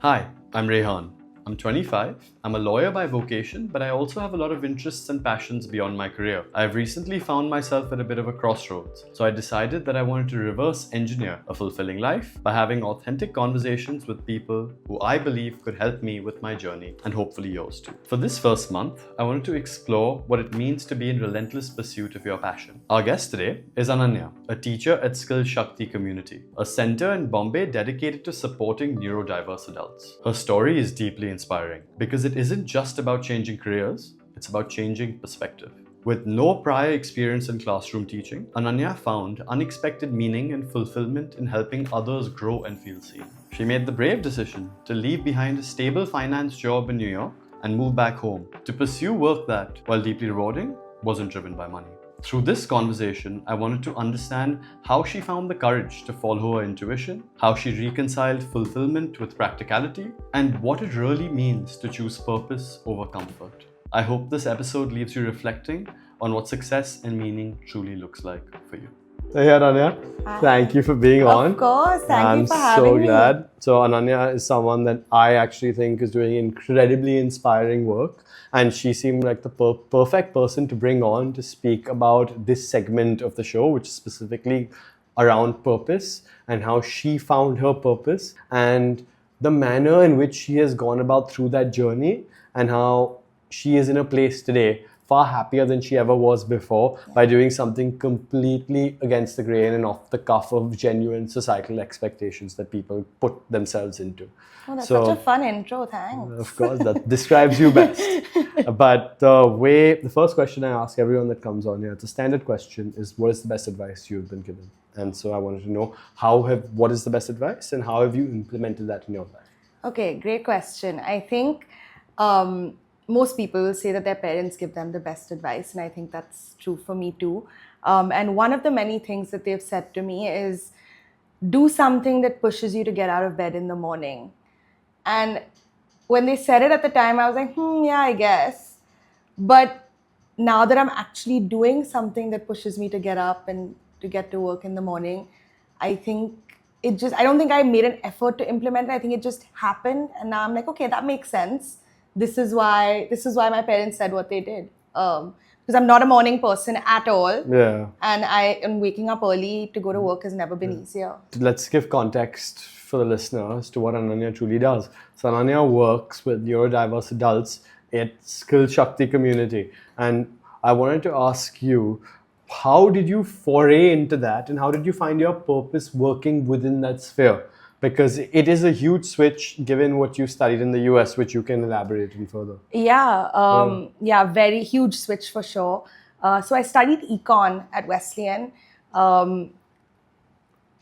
Hi, I'm Rehan. I'm 25. I'm a lawyer by vocation, but I also have a lot of interests and passions beyond my career. I've recently found myself at a bit of a crossroads, so I decided that I wanted to reverse engineer a fulfilling life by having authentic conversations with people who I believe could help me with my journey and hopefully yours too. For this first month, I wanted to explore what it means to be in relentless pursuit of your passion. Our guest today is Ananya, a teacher at Skillshaki community, a center in Bombay dedicated to supporting neurodiverse adults. Her story is deeply inspiring because it isn't just about changing careers, it's about changing perspective. With no prior experience in classroom teaching, Ananya found unexpected meaning and fulfillment in helping others grow and feel seen. She made the brave decision to leave behind a stable finance job in New York and move back home to pursue work that, while deeply rewarding, wasn't driven by money. Through this conversation, I wanted to understand how she found the courage to follow her intuition, how she reconciled fulfillment with practicality, and what it really means to choose purpose over comfort. I hope this episode leaves you reflecting on what success and meaning truly looks like for you. Hey Ananya, thank you for being on. Of course, thank you for having I'm so me. glad. So Ananya is someone that I actually think is doing incredibly inspiring work, and she seemed like the perfect person to bring on to speak about this segment of the show, which is specifically around purpose and how she found her purpose and the manner in which she has gone about through that journey and how she is in a place today far happier than she ever was before by doing something completely against the grain and off the cuff of genuine societal expectations that people put themselves into. Oh, that's such a fun intro, thanks. Of course, that describes you best. But the first question I ask everyone that comes on here, it's a standard question, is what is the best advice you've been given? And so I wanted to know what is the best advice and how have you implemented that in your life? Okay, great question. I think most people will say that their parents give them the best advice, and I think that's true for me too. And one of the many things that they've said to me is, do something that pushes you to get out of bed in the morning. And when they said it at the time, I was like, yeah, I guess. But now that I'm actually doing something that pushes me to get up and to get to work in the morning, I think I don't think I made an effort to implement it. I think it just happened. And now I'm like, okay, that makes sense. This is why my parents said what they did. Because I'm not a morning person at all. Yeah. And waking up early to go to work has never been easier. Let's give context for the listeners to what Ananya truly does. So Ananya works with neurodiverse adults at Skillshaki community. And I wanted to ask you, how did you foray into that and how did you find your purpose working within that sphere? Because it is a huge switch given what you studied in the US, which you can elaborate on further. Yeah, very huge switch for sure. So I studied econ at Wesleyan,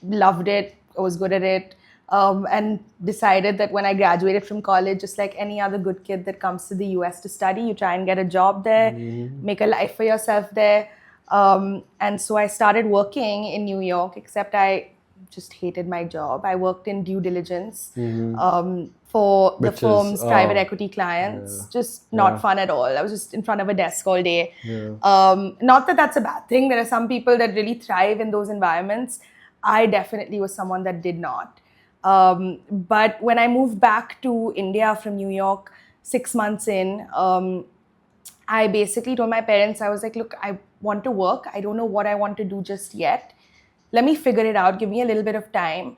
loved it, I was good at it, and decided that when I graduated from college, just like any other good kid that comes to the US to study, you try and get a job there, make a life for yourself there. And so I started working in New York, except I just hated my job. I worked in due diligence for the firm's private equity clients. Just not fun at all. I was just in front of a desk all day. Not that that's a bad thing. There are some people that really thrive in those environments. I definitely was someone that did not. But when I moved back to India from New York 6 months in, I basically told my parents, I was like, look, I want to work. I don't know what I want to do just yet. Let me figure it out. Give me a little bit of time.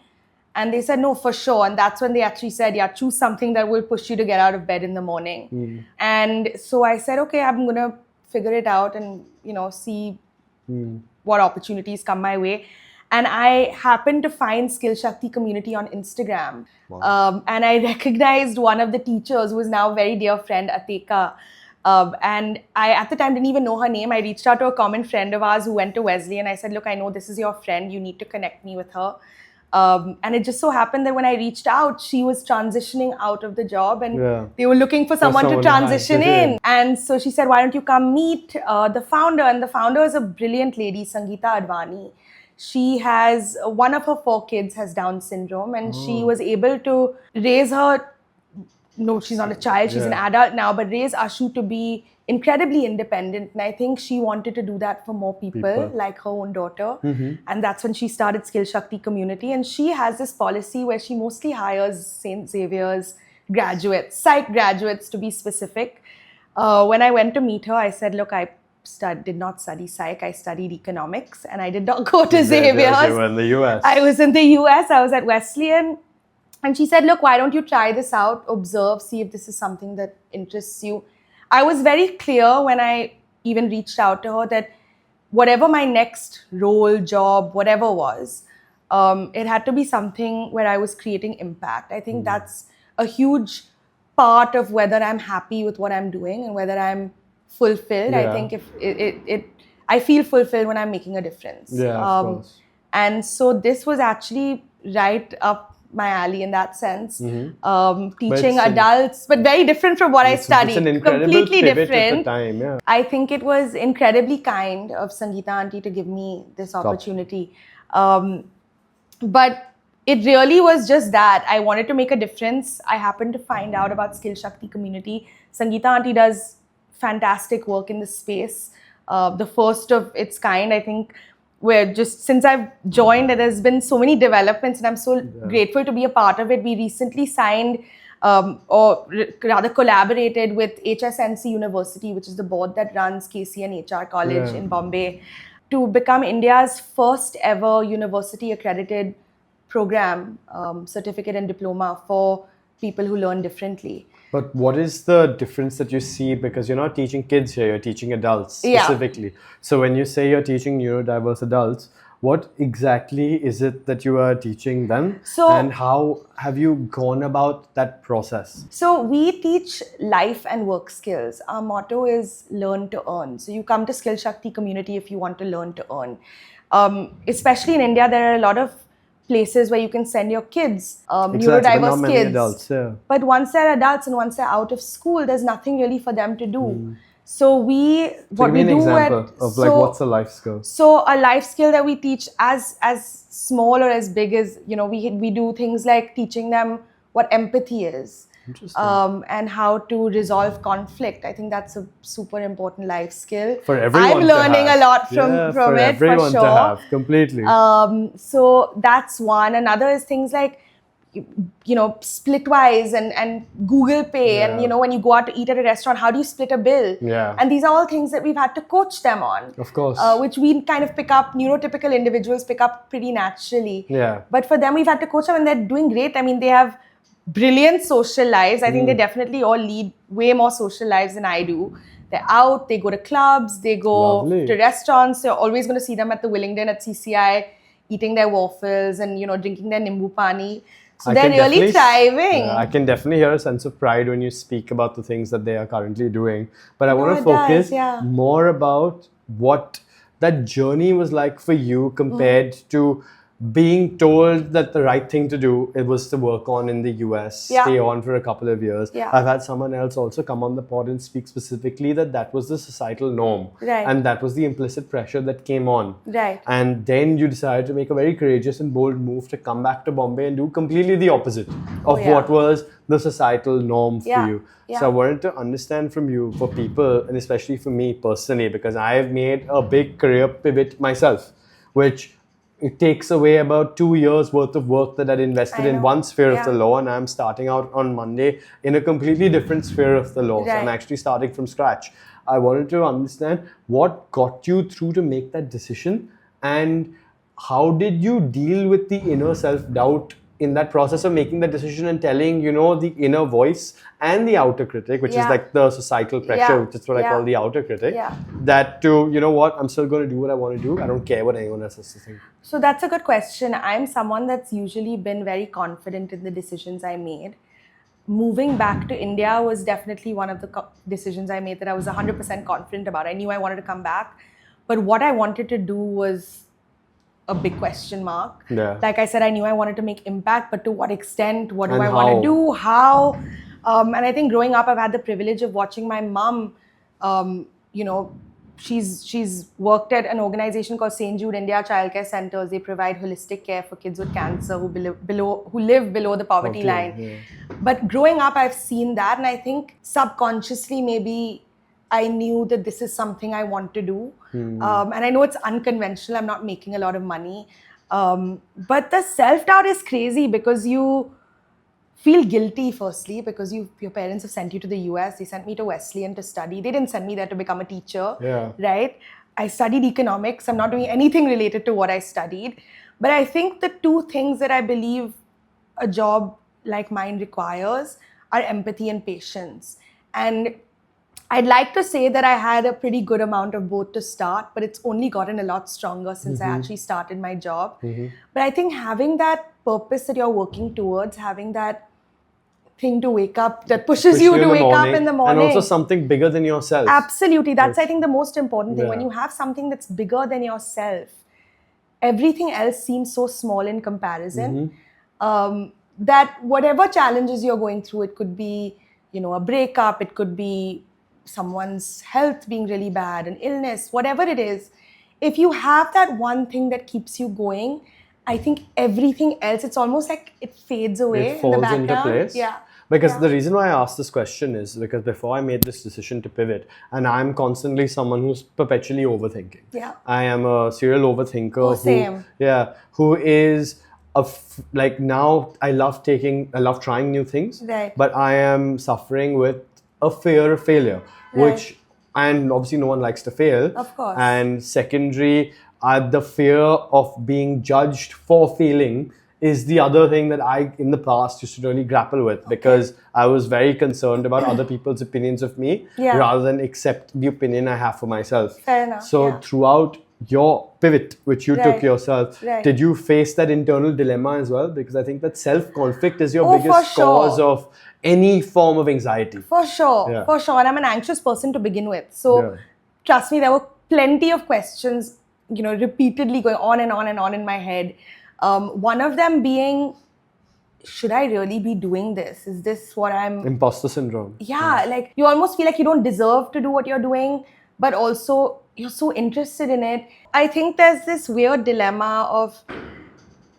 And they said, no, for sure. And that's when they actually said, yeah, choose something that will push you to get out of bed in the morning. And so I said, okay, I'm going to figure it out and, see what opportunities come my way. And I happened to find Skillshaki community on Instagram. Wow. And I recognized one of the teachers who is now a very dear friend, Ateka. And I, at the time, didn't even know her name. I reached out to a common friend of ours who went to Wesley, and I said, look, I know this is your friend. You need to connect me with her. And it just so happened that when I reached out, she was transitioning out of the job, and they were looking for someone to transition in. And so she said, why don't you come meet the founder? And the founder is a brilliant lady, Sangeeta Advani. She has, one of her 4 kids has Down syndrome, and she was able to raise her no, she's not a child, she's an adult now, but raise Ashu to be incredibly independent. And I think she wanted to do that for more people. Like her own daughter. And that's when she started Skillshaki community. And she has this policy where she mostly hires St. Xavier's graduates, psych graduates to be specific. When I went to meet her, I said, look, I did not study psych, I studied economics, and I did not go to Xavier's. You were in the US. I was in the US, I was at Wesleyan. And she said, look, why don't you try this out, observe, see if this is something that interests you. I was very clear when I even reached out to her that whatever my next role, job, whatever was, it had to be something where I was creating impact. I think that's a huge part of whether I'm happy with what I'm doing and whether I'm fulfilled. I think if I feel fulfilled when I'm making a difference. Of course. And so this was actually right up my alley in that sense. Teaching adults, but very different from what I studied. It's an incredible completely pivot different. at the time, yeah. I think it was incredibly kind of Sangeeta auntie to give me this opportunity. But it really was just that. I wanted to make a difference. I happened to find out about Skillshaki community. Sangeeta auntie does fantastic work in this space. The first of its kind, I think, where just since I've joined, there has been so many developments and I'm so grateful to be a part of it. We recently signed or rather collaborated with HSNC University, which is the board that runs KC and HR College in Bombay, to become India's first ever university accredited program, certificate and diploma for people who learn differently. But what is the difference that you see? Because you're not teaching kids here, you're teaching adults specifically. So when you say you're teaching neurodiverse adults, what exactly is it that you are teaching them? And how have you gone about that process? So we teach life and work skills. Our motto is learn to earn. So you come to Skillshaki community if you want to learn to earn. Especially in India, there are a lot of places where you can send your kids, neurodiverse kids. Adults, But once they're adults and once they're out of school, there's nothing really for them to do. So what we do what's a life skill? So a life skill that we teach as small or as big as, we do things like teaching them what empathy is. And how to resolve conflict. I think that's a super important life skill. For everyone I'm learning a lot from it, for everyone sure. To have, completely. So that's one. Another is things like, Splitwise and Google Pay. And, when you go out to eat at a restaurant, how do you split a bill? And these are all things that we've had to coach them on. Of course. Which we kind of pick up, neurotypical individuals pick up pretty naturally. But for them, we've had to coach them and they're doing great. I mean, they have brilliant social lives. I think they definitely all lead way more social lives than I do. They're out, they go to clubs, they go to restaurants. You're always going to see them at the Willingdon at CCI, eating their waffles and, drinking their nimbu pani. So they're really thriving. I can definitely hear a sense of pride when you speak about the things that they are currently doing. But I want to focus more about what that journey was like for you compared to being told that the right thing to do, it was to work on in the US, stay on for a couple of years. I've had someone else also come on the pod and speak specifically that was the societal norm. And that was the implicit pressure that came on. And then you decided to make a very courageous and bold move to come back to Bombay and do completely the opposite of what was the societal norm for you. So I wanted to understand from you, for people, and especially for me personally, because I have made a big career pivot myself, which it takes away about 2 years worth of work that I'd invested in one sphere of the law, and I'm starting out on Monday in a completely different sphere of the law. So I'm actually starting from scratch. I wanted to understand what got you through to make that decision, and how did you deal with the inner self-doubt in that process of making the decision and telling, the inner voice and the outer critic, which is like the societal pressure, which is what I call the outer critic, that I'm still going to do what I want to do. I don't care what anyone else has to think. So that's a good question. I'm someone that's usually been very confident in the decisions I made. Moving back to India was definitely one of the decisions I made that I was 100% confident about. I knew I wanted to come back, but what I wanted to do was a big question mark. Like I said, I knew I wanted to make impact, but to what extent? What do I want to do? How? And I think growing up, I've had the privilege of watching my mom, she's worked at an organization called St. Jude India Childcare Centers. They provide holistic care for kids with cancer who live below the poverty line. Yeah. But growing up, I've seen that, and I think subconsciously maybe I knew that this is something I want to do. And I know it's unconventional. I'm not making a lot of money. But the self-doubt is crazy because you feel guilty, firstly, because your parents have sent you to the US. They sent me to Wesleyan to study. They didn't send me there to become a teacher, right? I studied economics. I'm not doing anything related to what I studied. But I think the two things that I believe a job like mine requires are empathy and patience. And I'd like to say that I had a pretty good amount of both to start, but it's only gotten a lot stronger since I actually started my job. But I think having that purpose that you're working towards, having that thing to wake up, that pushes you to wake up in the morning. And also something bigger than yourself. Absolutely. That's, I think, the most important thing. When you have something that's bigger than yourself, everything else seems so small in comparison. That whatever challenges you're going through, it could be, a breakup, it could be someone's health being really bad, an illness, whatever it is, if you have that one thing that keeps you going, I think everything else, it's almost like it fades away. It falls in the background. into place. Yeah. Because the reason why I asked this question is because before I made this decision to pivot, and I'm constantly someone who's perpetually overthinking. Yeah. I am a serial overthinker. Oh, same. Who is like now I love trying new things. Right. But I am suffering with a fear of failure, which, and obviously no one likes to fail. Of course. And secondary, the fear of being judged for failing is the other thing that I, in the past, used to really grapple with because I was very concerned about other people's opinions of me rather than accept the opinion I have for myself. Fair enough. So throughout your pivot, which you took yourself, did you face that internal dilemma as well? Because I think that self-conflict is your biggest cause of any form of anxiety. For sure. And I'm an anxious person to begin with. So trust me, there were plenty of questions, repeatedly going on and on and on in my head. One of them being, should I really be doing this? Is this what I'm... Imposter syndrome. Yeah, like you almost feel like you don't deserve to do what you're doing, but also you're so interested in it. I think there's this weird dilemma of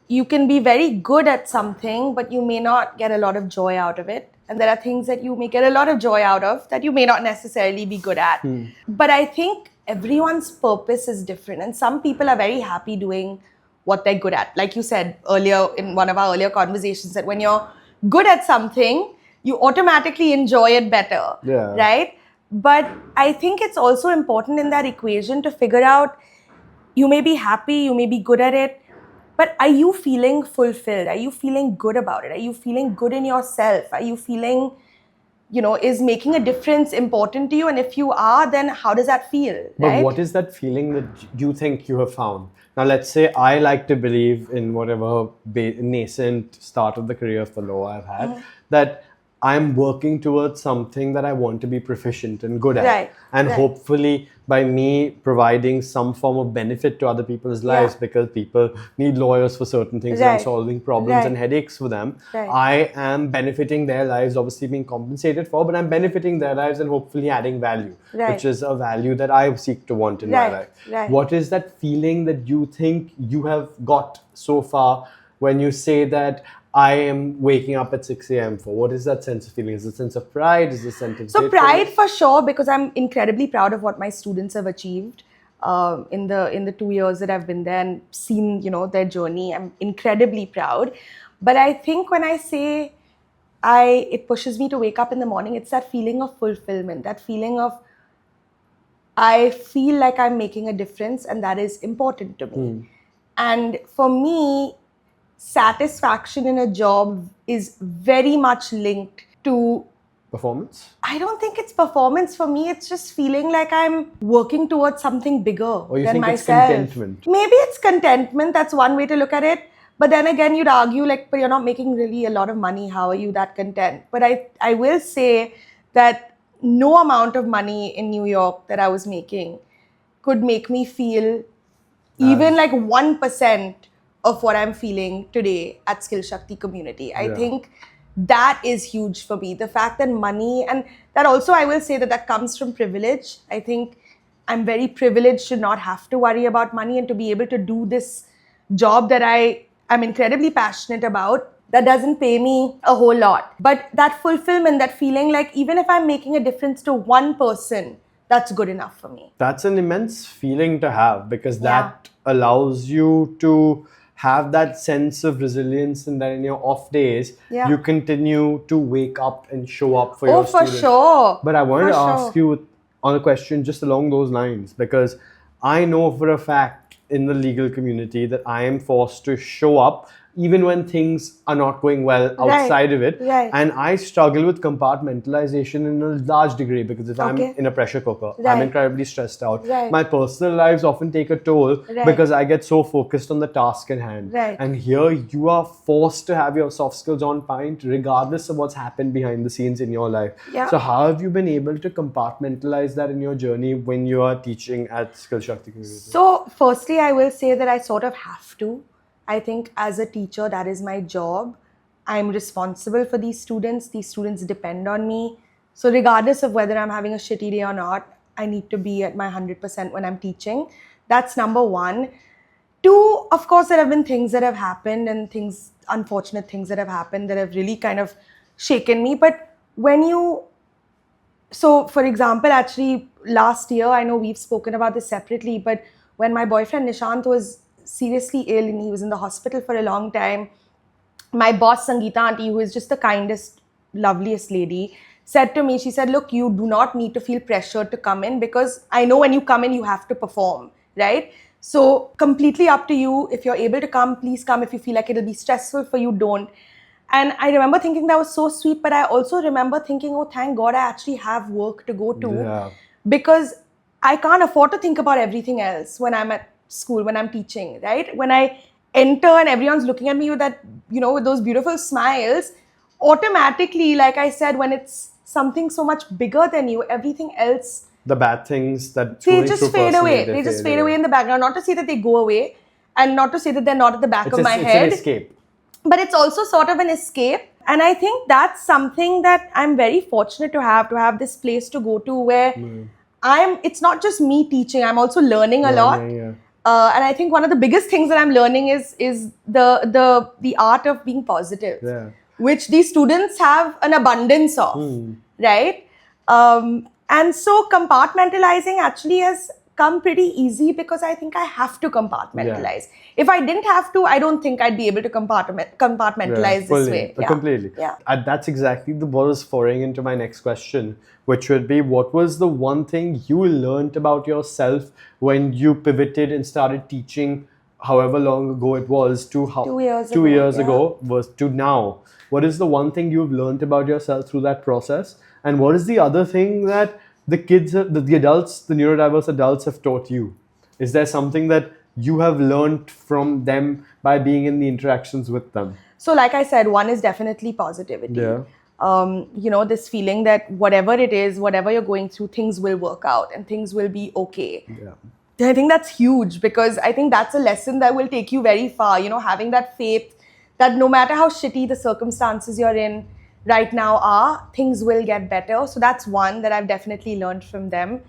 you can be very good at something, but you may not get a lot of joy out of it. And there are things that you may get a lot of joy out of that you may not necessarily be good at. But I think everyone's purpose is different. And some people are very happy doing what they're good at. Like you said earlier in one of our earlier conversations, that when you're good at something, you automatically enjoy it better, right? But I think it's also important in that equation to figure out, you may be happy, you may be good at it, but are you feeling fulfilled? Are you feeling good about it? Are you feeling good in yourself? Are you feeling, is making a difference important to you? And if you are, then how does that feel? But what is that feeling that you think you have found? Now, let's say I like to believe in whatever nascent start of the career for law I've had, that I'm working towards something that I want to be proficient and good at. And hopefully by me providing some form of benefit to other people's lives, because people need lawyers for certain things and solving problems and headaches for them. I am benefiting their lives, obviously being compensated for, but I'm benefiting their lives and hopefully adding value, which is a value that I seek to want in my life. What is that feeling that you think you have got so far when you say that I am waking up at 6 a.m. for? What is that sense of feeling? Is it a sense of pride? Is it a sense of So pride for sure, because I'm incredibly proud of what my students have achieved in the 2 years that I've been there and seen, their journey. I'm incredibly proud. But I think when I say it pushes me to wake up in the morning, it's that feeling of fulfillment, that feeling of I feel like I'm making a difference and that is important to me. And for me, satisfaction in a job is very much linked to performance. I don't think it's performance for me. It's just feeling like I'm working towards something bigger or you than think myself. It's contentment. Maybe it's contentment. That's one way to look at it. But then again, you'd argue but you're not making really a lot of money. How are you that content? But I will say that no amount of money in New York that I was making could make me feel even like 1% of what I'm feeling today at Skillshaki community. I think that is huge for me. The fact that money, and that also I will say that comes from privilege. I think I'm very privileged to not have to worry about money and to be able to do this job that I am incredibly passionate about, that doesn't pay me a whole lot. But that fulfillment, that feeling like even if I'm making a difference to one person, that's good enough for me. That's an immense feeling to have, because that allows you to have that sense of resilience, and that in your off days, you continue to wake up and show up for your students. For sure. But I wanted to ask you on a question just along those lines, because I know for a fact in the legal community that I am forced to show up even when things are not going well outside of it. And I struggle with compartmentalization in a large degree, because if I'm in a pressure cooker, I'm incredibly stressed out. My personal lives often take a toll because I get so focused on the task at hand. And here you are forced to have your soft skills on point regardless of what's happened behind the scenes in your life. So how have you been able to compartmentalize that in your journey when you are teaching at Skillshaki community? So firstly, I will say that I sort of have to. I think as a teacher, that is my job. I'm responsible for these students. These students depend on me. So regardless of whether I'm having a shitty day or not, I need to be at my 100% when I'm teaching. That's number one. Two, of course, there have been things that have happened and unfortunate things that have happened that have really kind of shaken me. But so for example, actually last year, I know we've spoken about this separately, but when my boyfriend Nishant was seriously ill and he was in the hospital for a long time, my boss Sangeeta auntie, who is just the kindest, loveliest lady, said to me, she said, look, you do not need to feel pressured to come in, because I know when you come in, you have to perform, right? So completely up to you. If you're able to come, please come. If you feel like it'll be stressful for you, don't. And I remember thinking that was so sweet, but I also remember thinking, oh, thank God I actually have work to go to, because I can't afford to think about everything else when I'm at school, when I'm teaching, right? When I enter and everyone's looking at me with that, with those beautiful smiles, automatically, like I said, when it's something so much bigger than you, everything else, the bad things that they just fade away. They just fade away in the background. Not to say that they go away, and not to say that they're not at the back of my head. It's an escape. But it's also sort of an escape. And I think that's something that I'm very fortunate to have this place to go to where it's not just me teaching, I'm also learning a lot. And I think one of the biggest things that I'm learning is the art of being positive, which these students have an abundance of, right? And so compartmentalizing actually has come pretty easy, because I think I have to compartmentalize. If I didn't have to, I don't think I'd be able to compartmentalize this way. Completely. And that's exactly what was foraying into my next question, which would be, what was the one thing you learned about yourself when you pivoted and started teaching, however long ago it was, to 2 years ago was to now? What is the one thing you've learned about yourself through that process? And what is the other thing that the kids, the adults, the neurodiverse adults have taught you? Is there something that you have learned from them by being in the interactions with them? So like I said, one is definitely positivity. This feeling that whatever it is, whatever you're going through, things will work out and things will be okay. I think that's huge, because I think that's a lesson that will take you very far. Having that faith that no matter how shitty the circumstances you're in right now are, things will get better. So that's one that I've definitely learned from them.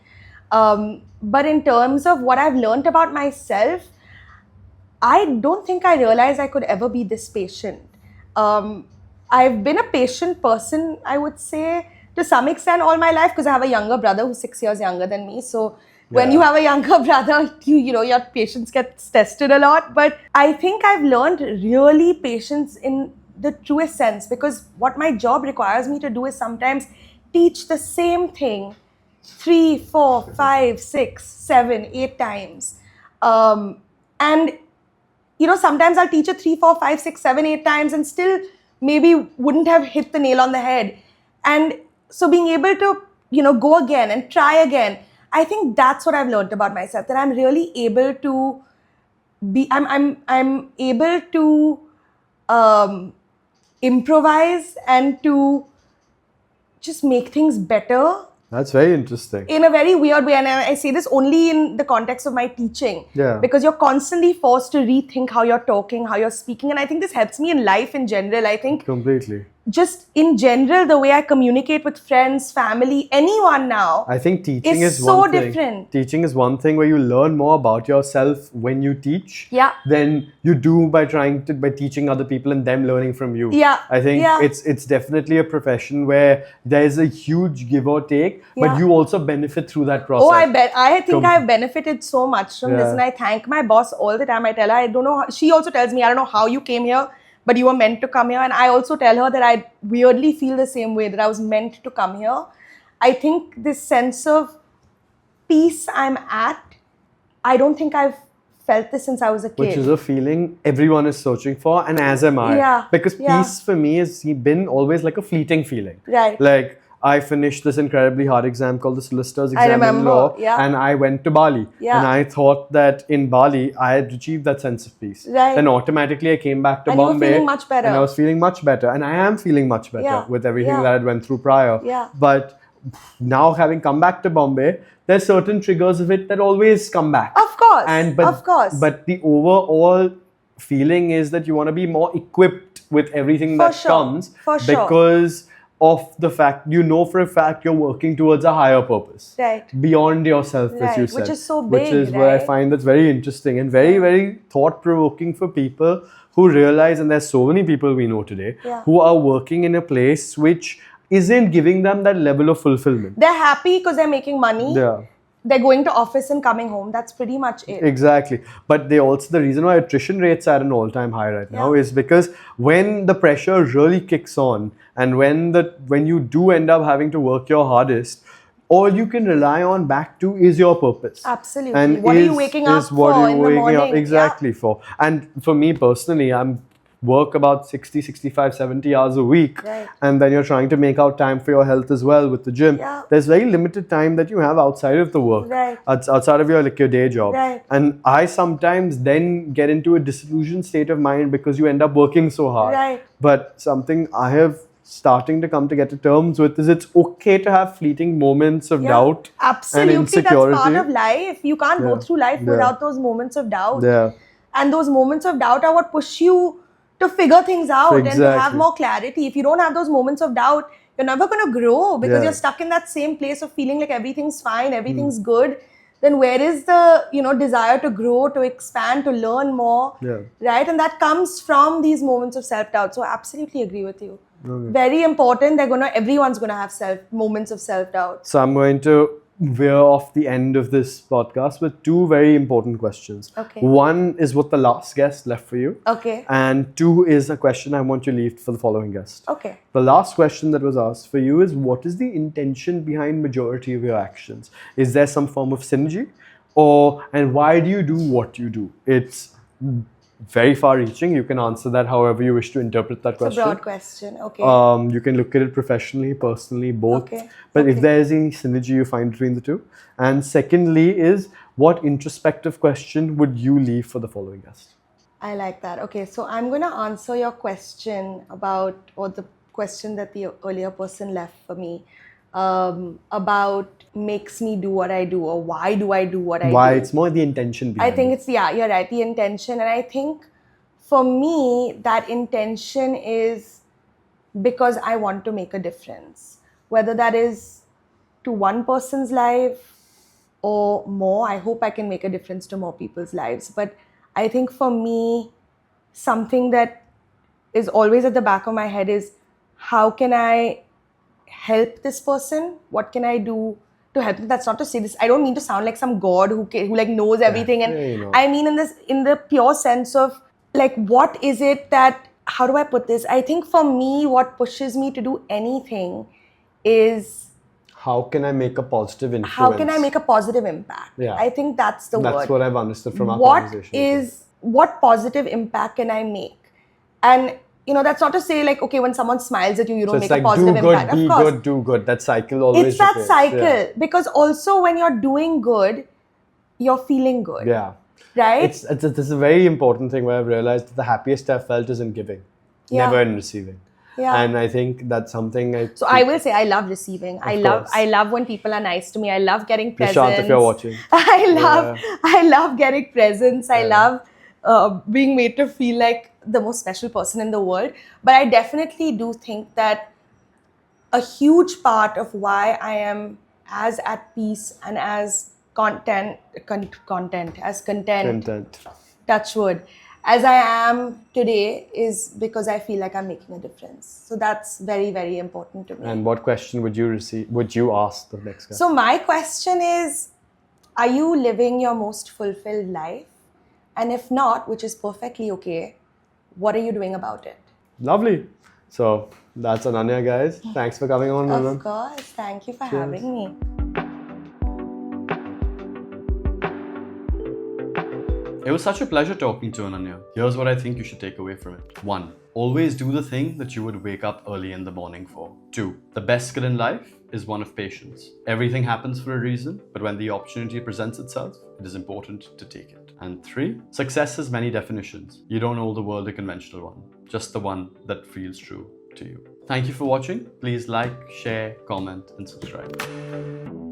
But in terms of what I've learned about myself, I don't think I realized I could ever be this patient. I've been a patient person, I would say, to some extent all my life, because I have a younger brother who's 6 years younger than me. So when you have a younger brother, your patience gets tested a lot. But I think I've learned really patience in the truest sense, because what my job requires me to do is sometimes teach the same thing 3, 4, 5, 6, 7, 8 times. And sometimes I'll teach it 3, 4, 5, 6, 7, 8 times and still maybe wouldn't have hit the nail on the head. And so being able to, go again and try again, I think that's what I've learned about myself, that I'm really able to be, I'm able to improvise and to just make things better. That's very interesting. In a very weird way. And I say this only in the context of my teaching. Because you're constantly forced to rethink how you're talking, how you're speaking. And I think this helps me in life in general. I think completely. just in general, the way I communicate with friends, family, anyone now. I think teaching It's is so one thing. different. Teaching is one thing where you learn more about yourself when you teach Yeah. than you do by teaching other people and them learning from you. Yeah. I think Yeah. it's definitely a profession where there is a huge give or take, Yeah. but you also benefit through that process. Oh, I bet. I think I've benefited so much from this, Yeah. and I thank my boss all the time. I tell her, I don't know. She also tells me, I don't know how you came here, but you were meant to come here. And I also tell her that I weirdly feel the same way, that I was meant to come here. I think this sense of peace I'm at, I don't think I've felt this since I was a kid. Which is a feeling everyone is searching for, and as am I. Yeah. Because Yeah. peace for me has been always like a fleeting feeling. Right. Like, I finished this incredibly hard exam called the solicitor's exam in remember, law, yeah. and I went to Bali. Yeah. And I thought that in Bali, I had achieved that sense of peace. Right. Then automatically I came back to And you were Bombay. feeling much better. And I was feeling much better. And I am feeling much better Yeah. with everything Yeah. that I went through prior. Yeah. But now having come back to Bombay, there's certain triggers of it that always come back. Of course. Of course. But the overall feeling is that you want to be more equipped with everything For that sure. comes For sure. because of the fact for a fact you're working towards a higher purpose. Right. Beyond yourself, as Right, you which said. is so Which big, is what I right? find that's very interesting and very, very thought-provoking for people who realize, and there's so many people we know today, Yeah. who are working in a place which isn't giving them that level of fulfillment. They're happy because they're making money. Yeah. They're going to office and coming home. That's pretty much it. Exactly. But the reason why attrition rates are at an all-time high right now Yeah. is because when the pressure really kicks on and when you do end up having to work your hardest, all you can rely on back to is your purpose. Absolutely. And What are you waking up what for are you in the waking up morning? exactly for. And for me personally, I'm work about 60, 65, 70 hours a week. Right. And then you're trying to make out time for your health as well with the gym. Yeah. There's very limited time that you have outside of the work. Right. Outside of your day job. Right. And I sometimes then get into a disillusioned state of mind because you end up working so hard. Right. But something I have starting to come to get to terms with is it's okay to have fleeting moments of doubt Absolutely. and insecurity. That's part of life. You can't go Yeah. through life Yeah. without those moments of doubt. Yeah. And those moments of doubt are what push you to figure things out and to have Exactly. more clarity. If you don't have those moments of doubt, you're never going to grow because Yeah. you're stuck in that same place of feeling like everything's fine, everything's good. Then where is the desire to grow, to expand, to learn more, Yeah. right? And that comes from these moments of self-doubt. So I absolutely agree with you. Very important. Everyone's gonna have moments of self-doubt. So I'm going to veer off the end of this podcast with two very important questions. Okay. One is what the last guest left for you. Okay. And two is a question I want you to leave for the following guest. Okay. The last question that was asked for you is, what is the intention behind majority of your actions? Is there some form of synergy? And why do you do what you do? It's very far-reaching. You can answer that however you wish to interpret that It's a question. broad question. Okay. You can look at it professionally, personally, both. Okay. But if Okay. there is any synergy you find between the two. And secondly is, what introspective question would you leave for the following guest? I like that. Okay, so I'm going to answer your question or the question that the earlier person left for me about makes me do what I do, or why do I do what I do. Why? It's more the intention behind I think it. you're right, the intention. And I think for me, that intention is because I want to make a difference. Whether that is to one person's life or more, I hope I can make a difference to more people's lives. But I think for me, something that is always at the back of my head is, how can I help this person? What can I do to help them? That's not to say this. I don't mean to sound like some god who like knows everything. And you know. I mean in the pure sense of like, what is it that, how do I put this? I think for me, what pushes me to do anything is, how can I make a positive influence? how can I make a positive impact? Yeah. I think that's the word. That's what I've understood from our conversation. What positive impact can I make? And that's not to say like, okay, when someone smiles at you, you don't make a positive impact. Be Of course. good, do good. That cycle always It's that repeats. cycle. Yeah. Because also when you're doing good, you're feeling good. Yeah. Right? It's a very important thing where I've realized that the happiest I've felt is in giving, Yeah. never in receiving. Yeah. And I think that's something So I will say I love receiving. I love when people are nice to me. I love getting presents. Nishant, if you're watching. I love getting presents. I love being made to feel like the most special person in the world. But I definitely do think that a huge part of why I am as at peace and as content, touch wood, as I am today is because I feel like I'm making a difference. So that's very, very important to me. And what question would you ask the next guy? So my question is, are you living your most fulfilled life? And if not, which is perfectly okay, what are you doing about it? Lovely. So that's Ananya, guys. Thanks for coming on. Of course. Thank you for having me. It was such a pleasure talking to Ananya. Here's what I think you should take away from it. 1. Always do the thing that you would wake up early in the morning for. 2. The best skill in life is one of patience. Everything happens for a reason, but when the opportunity presents itself, it is important to take it. And 3. Success has many definitions. You don't owe the world a conventional one, just the one that feels true to you. Thank you for watching. Please like, share, comment, and subscribe.